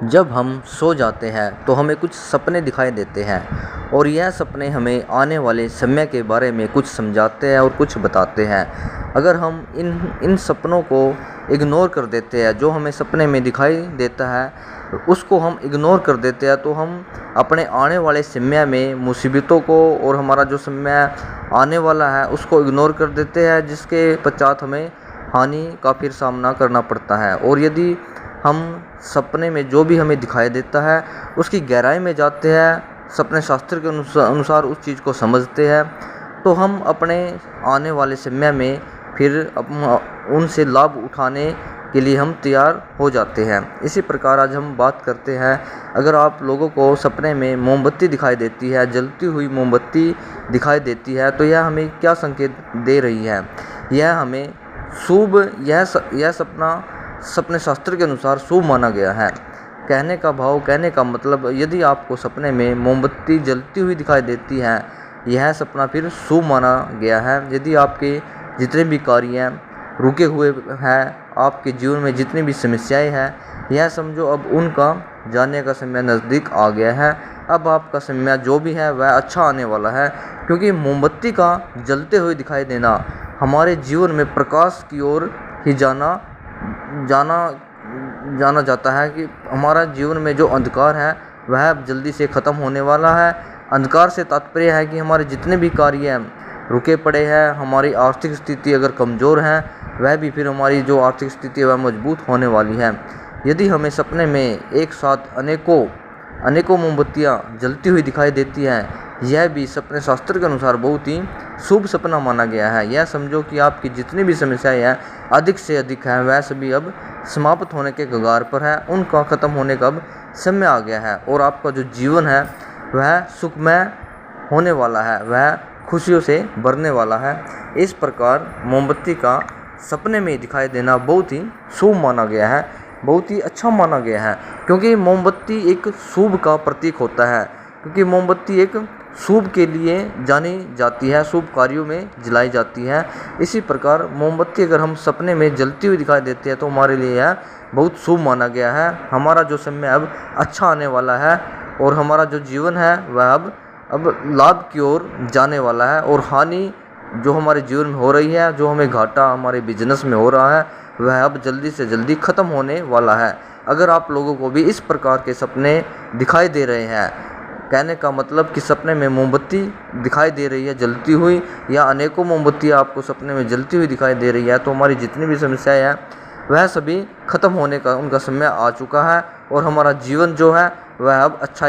जब हम सो जाते हैं तो हमें कुछ सपने दिखाई देते हैं और यह सपने हमें आने वाले समय के बारे में कुछ समझाते हैं और कुछ बताते हैं। अगर हम इन सपनों को इग्नोर कर देते हैं, जो हमें सपने में दिखाई देता है उसको हम इग्नोर कर देते हैं, तो हम अपने आने वाले समय में मुसीबतों को और हमारा जो समय आने वाला है उसको इग्नोर कर देते हैं, जिसके पश्चात हमें हानि का फिर सामना करना पड़ता है। और यदि हम सपने में जो भी हमें दिखाई देता है उसकी गहराई में जाते हैं, सपने शास्त्र के अनुसार उस चीज़ को समझते हैं, तो हम अपने आने वाले समय में फिर उनसे लाभ उठाने के लिए हम तैयार हो जाते हैं। इसी प्रकार आज हम बात करते हैं, अगर आप लोगों को सपने में मोमबत्ती दिखाई देती है, जलती हुई मोमबत्ती दिखाई देती है, तो यह हमें क्या संकेत दे रही है? यह हमें शुभ, यह सपने शास्त्र के अनुसार शुभ माना गया है। कहने का भाव, कहने का मतलब, यदि आपको सपने में मोमबत्ती जलती हुई दिखाई देती है, यह सपना फिर शुभ माना गया है। यदि आपके जितने भी कार्य रुके हुए हैं, आपके जीवन में जितनी भी समस्याएं हैं, यह समझो अब उनका जाने का समय नज़दीक आ गया है। अब आपका समय जो भी है वह अच्छा आने वाला है, क्योंकि मोमबत्ती का जलते हुए दिखाई देना हमारे जीवन में प्रकाश की ओर ही जाना जाता है, कि हमारा जीवन में जो अंधकार है वह जल्दी से ख़त्म होने वाला है। अंधकार से तात्पर्य है कि हमारे जितने भी कार्य रुके पड़े हैं, हमारी आर्थिक स्थिति अगर कमज़ोर है, वह भी फिर हमारी जो आर्थिक स्थिति है वह मजबूत होने वाली है। यदि हमें सपने में एक साथ अनेकों मोमबत्तियाँ जलती हुई दिखाई देती हैं, यह भी सपने शास्त्र के अनुसार बहुत ही शुभ सपना माना गया है। यह समझो कि आपकी जितनी भी समस्याएं हैं, अधिक से अधिक हैं, वह सभी अब समाप्त होने के कगार पर है, उनका ख़त्म होने का अब समय आ गया है, और आपका जो जीवन है वह सुखमय होने वाला है, वह खुशियों से भरने वाला है। इस प्रकार मोमबत्ती का सपने में दिखाई देना बहुत ही शुभ माना गया है, बहुत ही अच्छा माना गया है, क्योंकि मोमबत्ती एक शुभ का प्रतीक होता है, क्योंकि मोमबत्ती एक शुभ के लिए जानी जाती है, शुभ कार्यों में जलाई जाती है। इसी प्रकार मोमबत्ती अगर हम सपने में जलती हुई दिखाई देती है तो हमारे लिए यह बहुत शुभ माना गया है। हमारा जो समय अब अच्छा आने वाला है और हमारा जो जीवन है वह अब लाभ की ओर जाने वाला है, और हानि जो हमारे जीवन में हो रही है, जो हमें घाटा हमारे बिजनेस में हो रहा है, वह अब जल्दी से जल्दी ख़त्म होने वाला है। अगर आप लोगों को भी इस प्रकार के सपने दिखाई दे रहे हैं, कहने का मतलब कि सपने में मोमबत्ती दिखाई दे रही है जलती हुई, या अनेकों मोमबत्तियाँ आपको सपने में जलती हुई दिखाई दे रही है, तो हमारी जितनी भी समस्याएं हैं वह सभी ख़त्म होने का उनका समय आ चुका है, और हमारा जीवन जो है वह अब अच्छा